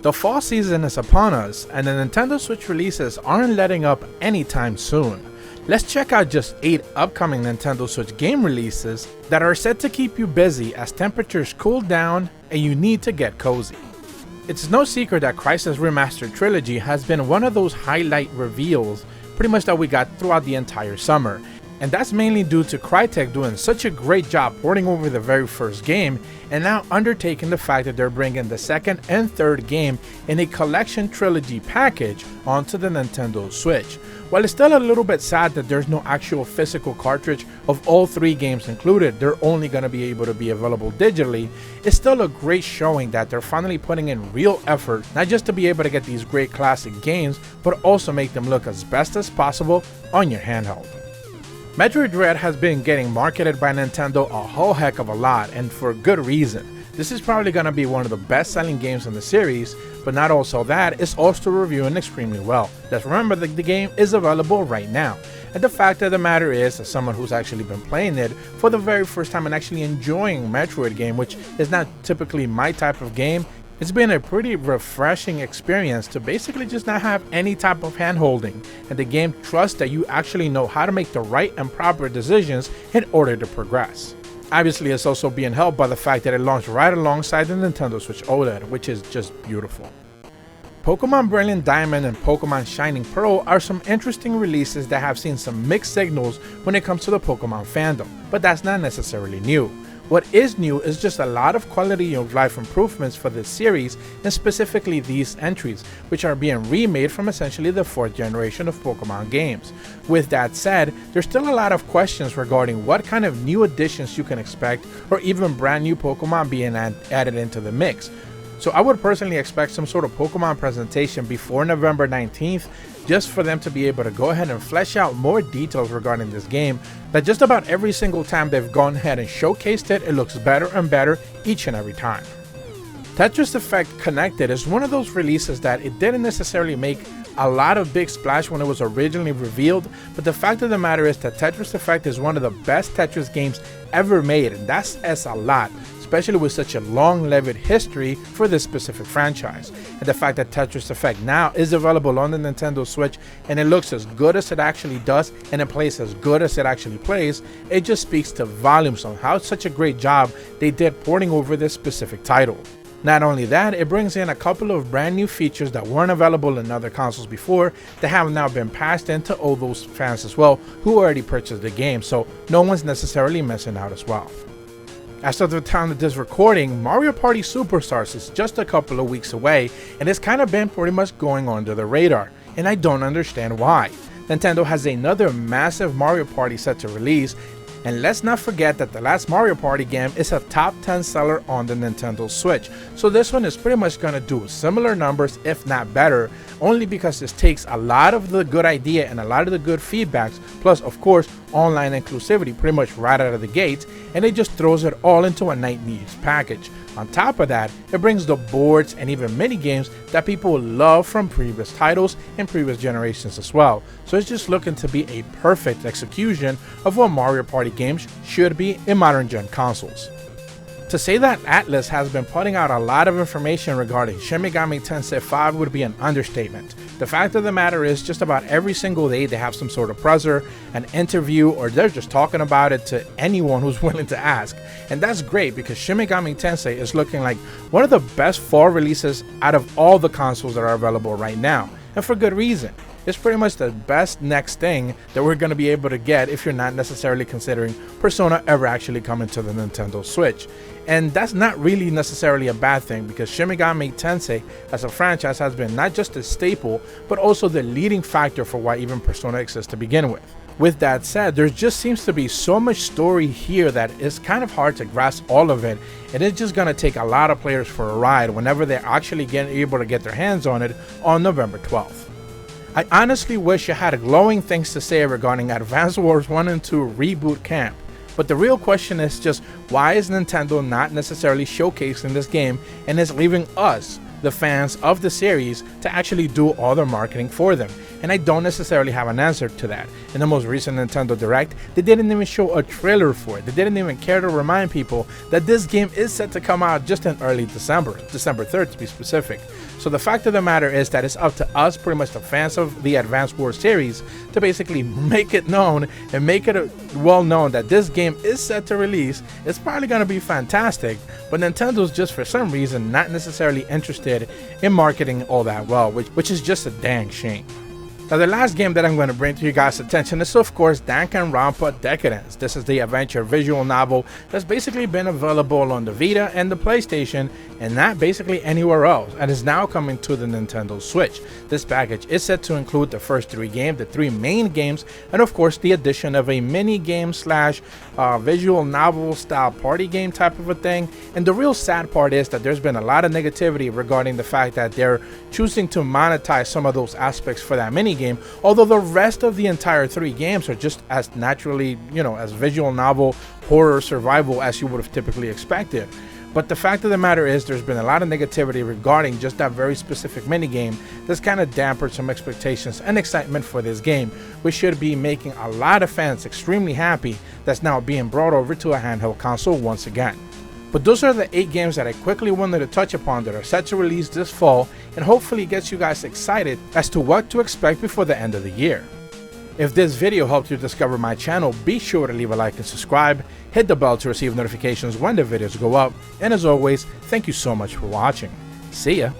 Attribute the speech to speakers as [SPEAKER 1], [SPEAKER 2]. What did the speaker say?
[SPEAKER 1] The fall season is upon us, and the Nintendo Switch releases aren't letting up anytime soon. Let's check out just 8 upcoming Nintendo Switch game releases that are set to keep you busy as temperatures cool down and you need to get cozy. It's no secret that Crisis Remastered Trilogy has been one of those highlight reveals pretty much that we got throughout the entire summer, and that's mainly due to Crytek doing such a great job porting over the very first game and now undertaking the fact that they're bringing the second and third game in a collection trilogy package onto the Nintendo Switch. While it's still a little bit sad that there's no actual physical cartridge of all 3 games included, they're only going to be able to be available digitally, it's still a great showing that they're finally putting in real effort, not just to be able to get these great classic games, but also make them look as best as possible on your handheld. Metroid Dread has been getting marketed by Nintendo a whole heck of a lot, and for good reason. This is probably going to be one of the best selling games in the series, but not also that, it's also reviewing extremely well. Let's remember that the game is available right now, and the fact of the matter is, as someone who's actually been playing it for the very first time and actually enjoying Metroid game, which is not typically my type of game, it's been a pretty refreshing experience to basically just not have any type of hand-holding, and the game trusts that you actually know how to make the right and proper decisions in order to progress. Obviously, it's also being helped by the fact that it launched right alongside the Nintendo Switch Oled, which is just beautiful. Pokemon Brilliant Diamond and Pokemon Shining Pearl are some interesting releases that have seen some mixed signals when it comes to the Pokemon fandom, but that's not necessarily new. What is new is just a lot of quality of life improvements for this series, and specifically these entries, which are being remade from essentially the 4th generation of Pokemon games. With that said, there's still a lot of questions regarding what kind of new additions you can expect, or even brand new Pokemon being added into the mix. So I would personally expect some sort of Pokemon presentation before November 19th, just for them to be able to go ahead and flesh out more details regarding this game, that just about every single time they've gone ahead and showcased it, it looks better and better each and every time. Tetris Effect Connected is one of those releases that it didn't necessarily make a lot of big splash when it was originally revealed, but the fact of the matter is that Tetris Effect is one of the best Tetris games ever made, and that says a lot, especially with such a long-lived history for this specific franchise. And the fact that Tetris Effect now is available on the Nintendo Switch and it looks as good as it actually does and it plays as good as it actually plays, it just speaks to volumes on how such a great job they did porting over this specific title. Not only that, it brings in a couple of brand new features that weren't available in other consoles before that have now been passed into all those fans as well who already purchased the game, so no one's necessarily missing out as well. As of the time of this recording, Mario Party Superstars is just a couple of weeks away, and it's kind of been pretty much going under the radar, and I don't understand why. Nintendo has another massive Mario Party set to release, and let's not forget that the last Mario Party game is a top 10 seller on the Nintendo Switch, so this one is pretty much going to do similar numbers if not better, only because this takes a lot of the good idea and a lot of the good feedbacks, plus of course online inclusivity pretty much right out of the gate, and it just throws it all into a nice package. On top of that, it brings the boards and even mini games that people love from previous titles and previous generations as well. So it's just looking to be a perfect execution of what Mario Party games should be in modern gen consoles. To say that Atlus has been putting out a lot of information regarding Shin Megami Tensei 5 would be an understatement. The fact of the matter is, just about every single day they have some sort of presser, an interview, or they're just talking about it to anyone who's willing to ask. And that's great because Shin Megami Tensei is looking like one of the best fall releases out of all the consoles that are available right now, and for good reason. It's pretty much the best next thing that we're going to be able to get if you're not necessarily considering Persona ever actually coming to the Nintendo Switch. And that's not really necessarily a bad thing, because Shin Megami Tensei as a franchise has been not just a staple, but also the leading factor for why even Persona exists to begin with. With that said, there just seems to be so much story here that it's kind of hard to grasp all of it, and it's just going to take a lot of players for a ride whenever they're actually able to get their hands on it on November 12th. I honestly wish I had glowing things to say regarding Advance Wars 1 and 2 Reboot Camp, but the real question is just why is Nintendo not necessarily showcasing this game and is leaving us, the fans of the series, to actually do all their marketing for them? And I don't necessarily have an answer to that. In the most recent Nintendo Direct, they didn't even show a trailer for it. They didn't even care to remind people that this game is set to come out just in early December 3rd to be specific. So the fact of the matter is that it's up to us, pretty much the fans of the Advance Wars series, to basically make it known and make it well known that this game is set to release. It's probably going to be fantastic, but Nintendo's just for some reason not necessarily interested in marketing all that well, which is just a dang shame. Now the last game that I'm going to bring to you guys' attention is of course Danganronpa Decadence. This is the adventure visual novel that's basically been available on the Vita and the PlayStation and not basically anywhere else, and is now coming to the Nintendo Switch. This package is set to include the first 3 games, the 3 main games, and of course the addition of a mini game slash visual novel style party game type of a thing. And the real sad part is that there's been a lot of negativity regarding the fact that they're choosing to monetize some of those aspects for that mini game, although the rest of the entire 3 games are just as naturally, as visual novel, horror, survival as you would have typically expected. But the fact of the matter is there's been a lot of negativity regarding just that very specific minigame that's kind of dampened some expectations and excitement for this game, which should be making a lot of fans extremely happy that's now being brought over to a handheld console once again. But those are the 8 games that I quickly wanted to touch upon that are set to release this fall, and hopefully gets you guys excited as to what to expect before the end of the year. If this video helped you discover my channel, be sure to leave a like and subscribe, hit the bell to receive notifications when the videos go up, and as always, thank you so much for watching. See ya!